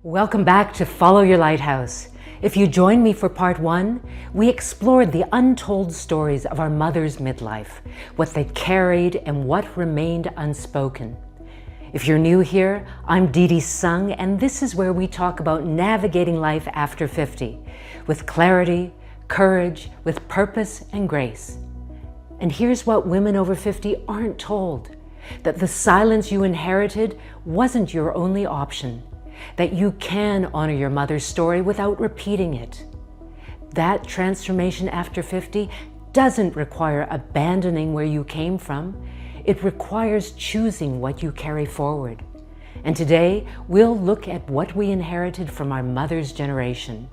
Welcome back to Follow Your Lighthouse. If you joined me for part one, we explored the untold stories of our mothers' midlife, what they carried and what remained unspoken. If you're new here, I'm Dee Dee Sung, and this is where we talk about navigating life after 50, with clarity, courage, with purpose and grace. And here's what women over 50 aren't told, that the silence you inherited wasn't your only option, that you can honor your mother's story without repeating it. That transformation after 50 doesn't require abandoning where you came from. It requires choosing what you carry forward. And today, we'll look at what we inherited from our mother's generation,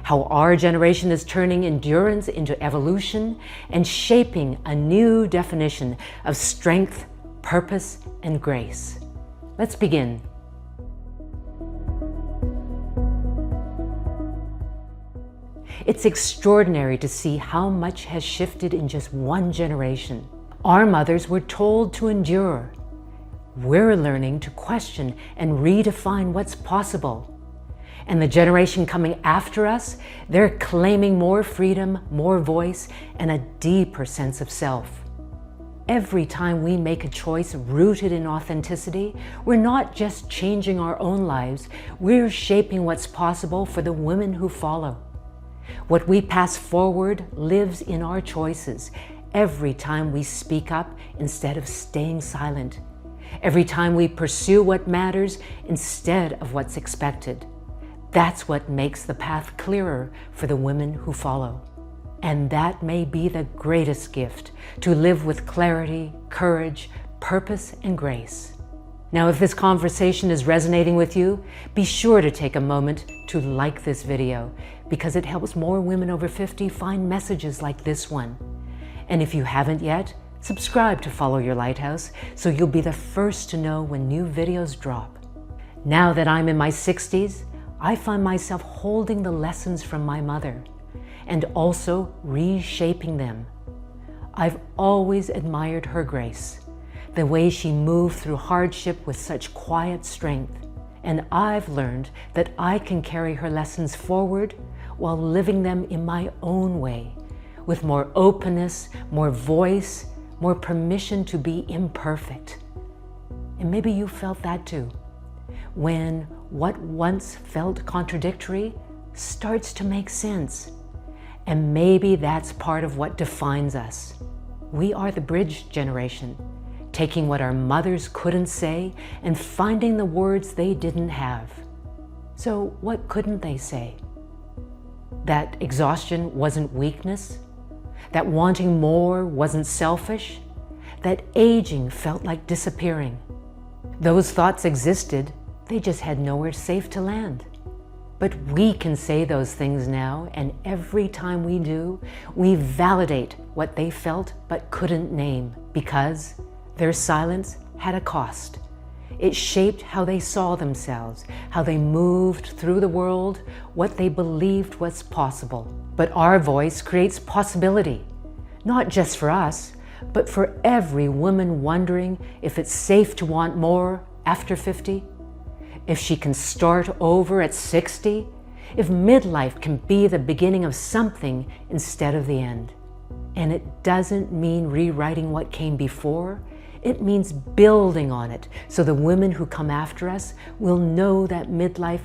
how our generation is turning endurance into evolution and shaping a new definition of strength, purpose, and grace. Let's begin. It's extraordinary to see how much has shifted in just one generation. Our mothers were told to endure. We're learning to question and redefine what's possible. And the generation coming after us, they're claiming more freedom, more voice, and a deeper sense of self. Every time we make a choice rooted in authenticity, we're not just changing our own lives, we're shaping what's possible for the women who follow. What we pass forward lives in our choices every time we speak up instead of staying silent, every time we pursue what matters instead of what's expected. That's what makes the path clearer for the women who follow. And that may be the greatest gift, to live with clarity, courage, purpose, and grace. Now, if this conversation is resonating with you, be sure to take a moment to like this video, because it helps more women over 50 find messages like this one. And if you haven't yet, subscribe to Follow Your Lighthouse so you'll be the first to know when new videos drop. Now that I'm in my 60s, I find myself holding the lessons from my mother and also reshaping them. I've always admired her grace, the way she moved through hardship with such quiet strength. And I've learned that I can carry her lessons forward while living them in my own way, with more openness, more voice, more permission to be imperfect. And maybe you felt that too, when what once felt contradictory starts to make sense. And maybe that's part of what defines us. We are the bridge generation, taking what our mothers couldn't say and finding the words they didn't have. So what couldn't they say? That exhaustion wasn't weakness? That wanting more wasn't selfish? That aging felt like disappearing? Those thoughts existed, they just had nowhere safe to land. But we can say those things now, and every time we do, we validate what they felt but couldn't name, because their silence had a cost. It shaped how they saw themselves, how they moved through the world, what they believed was possible. But our voice creates possibility, not just for us, but for every woman wondering if it's safe to want more after 50, if she can start over at 60, if midlife can be the beginning of something instead of the end. And it doesn't mean rewriting what came before. It means building on it so the women who come after us will know that midlife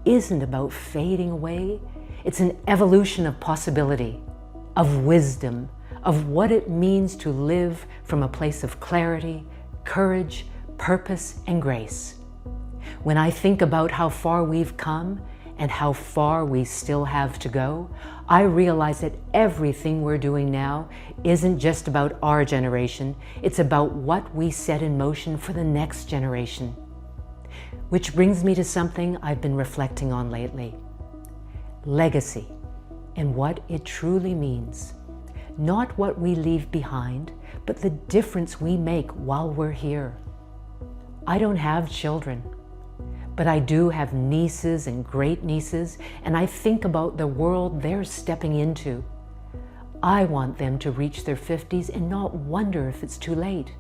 isn't about fading away. It's an evolution of possibility, of wisdom, of what it means to live from a place of clarity, courage, purpose, and grace. When I think about how far we've come and how far we still have to go, I realize that everything we're doing now isn't just about our generation, it's about what we set in motion for the next generation. Which brings me to something I've been reflecting on lately. Legacy, and what it truly means. Not what we leave behind, but the difference we make while we're here. I don't have children, but I do have nieces and great nieces, and I think about the world they're stepping into. I want them to reach their 50s and not wonder if it's too late.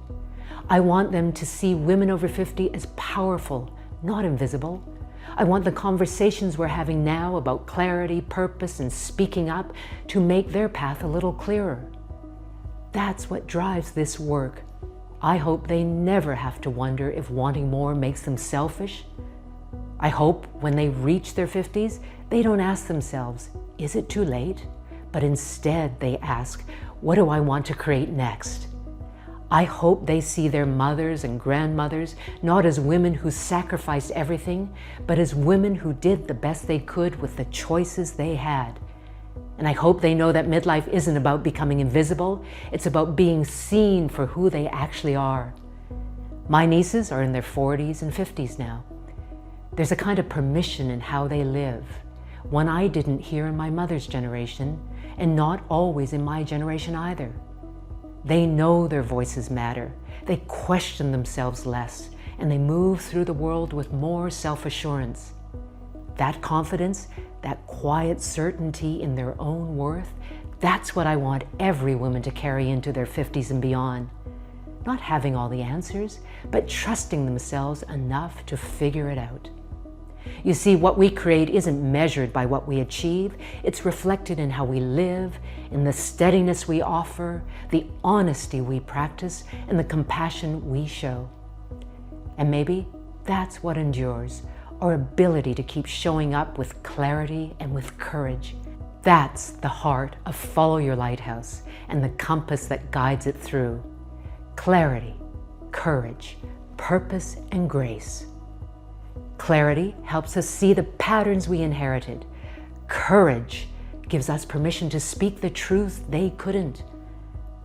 I want them to see women over 50 as powerful, not invisible. I want the conversations we're having now about clarity, purpose, and speaking up to make their path a little clearer. That's what drives this work. I hope they never have to wonder if wanting more makes them selfish. I hope when they reach their 50s, they don't ask themselves, is it too late? But instead they ask, what do I want to create next? I hope they see their mothers and grandmothers not as women who sacrificed everything, but as women who did the best they could with the choices they had. And I hope they know that midlife isn't about becoming invisible, it's about being seen for who they actually are. My nieces are in their 40s and 50s now. There's a kind of permission in how they live, one I didn't hear in my mother's generation, and not always in my generation either. They know their voices matter, they question themselves less, and they move through the world with more self-assurance. That confidence, that quiet certainty in their own worth, that's what I want every woman to carry into their 50s and beyond. Not having all the answers, but trusting themselves enough to figure it out. You see, what we create isn't measured by what we achieve. It's reflected in how we live, in the steadiness we offer, the honesty we practice, and the compassion we show. And maybe that's what endures, our ability to keep showing up with clarity and with courage. That's the heart of Follow Your Lighthouse and the compass that guides it through. Clarity, courage, purpose, and grace. Clarity helps us see the patterns we inherited. Courage gives us permission to speak the truth they couldn't.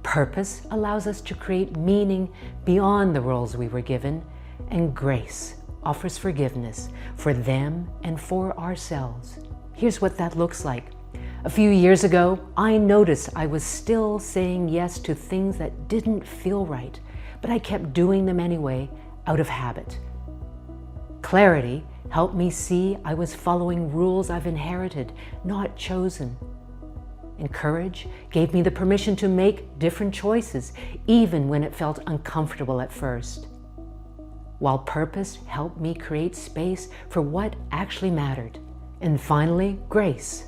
Purpose allows us to create meaning beyond the roles we were given. And grace offers forgiveness for them and for ourselves. Here's what that looks like. A few years ago, I noticed I was still saying yes to things that didn't feel right, but I kept doing them anyway out of habit. Clarity helped me see I was following rules I've inherited, not chosen. And courage gave me the permission to make different choices, even when it felt uncomfortable at first. While purpose helped me create space for what actually mattered. And finally, grace.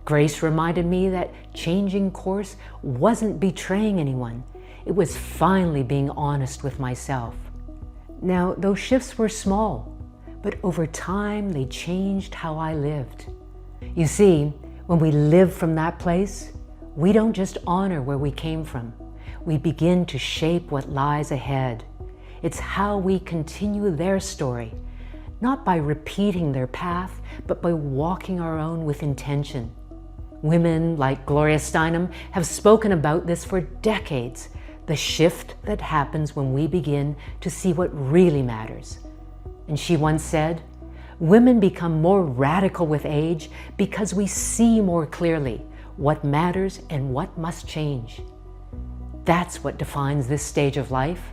Grace reminded me that changing course wasn't betraying anyone. It was finally being honest with myself. Now, those shifts were small, but over time, they changed how I lived. You see, when we live from that place, we don't just honor where we came from. We begin to shape what lies ahead. It's how we continue their story, not by repeating their path, but by walking our own with intention. Women like Gloria Steinem have spoken about this for decades, the shift that happens when we begin to see what really matters. And she once said, women become more radical with age because we see more clearly what matters and what must change. That's what defines this stage of life.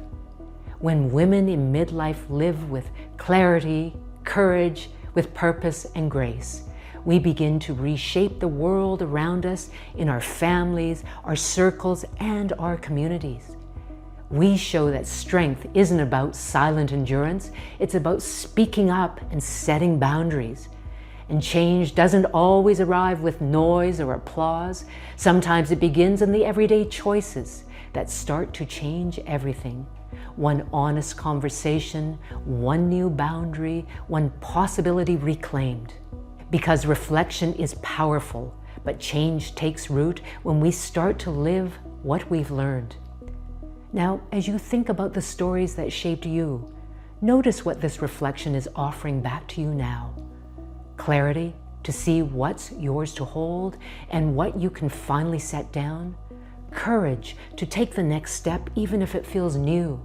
When women in midlife live with clarity, courage, with purpose and grace, we begin to reshape the world around us in our families, our circles, and our communities. We show that strength isn't about silent endurance, it's about speaking up and setting boundaries. And change doesn't always arrive with noise or applause. Sometimes it begins in the everyday choices that start to change everything. One honest conversation, one new boundary, one possibility reclaimed. Because reflection is powerful, but change takes root when we start to live what we've learned. Now, as you think about the stories that shaped you, notice what this reflection is offering back to you now. Clarity to see what's yours to hold and what you can finally set down. Courage to take the next step even if it feels new.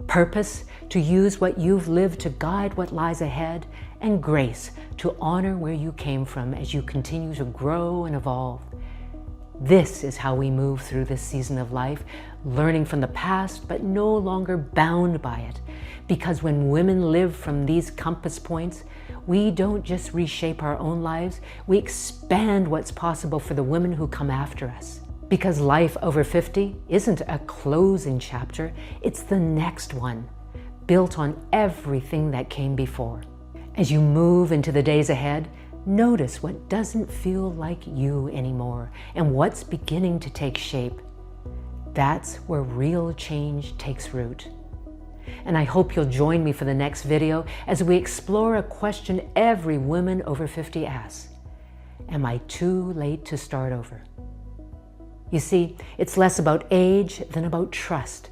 Purpose to use what you've lived to guide what lies ahead. And grace to honor where you came from as you continue to grow and evolve. This is how we move through this season of life, learning from the past, but no longer bound by it. Because when women live from these compass points, we don't just reshape our own lives, we expand what's possible for the women who come after us. Because life over 50 isn't a closing chapter, it's the next one, built on everything that came before. As you move into the days ahead, notice what doesn't feel like you anymore and what's beginning to take shape. That's where real change takes root. And I hope you'll join me for the next video as we explore a question every woman over 50 asks. Am I too late to start over? You see, it's less about age than about trust.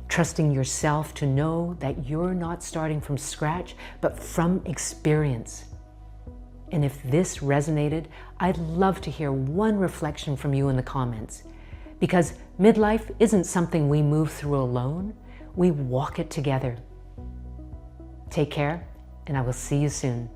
Trusting yourself to know that you're not starting from scratch, but from experience. And if this resonated, I'd love to hear one reflection from you in the comments. Because midlife isn't something we move through alone, we walk it together. Take care, and I will see you soon.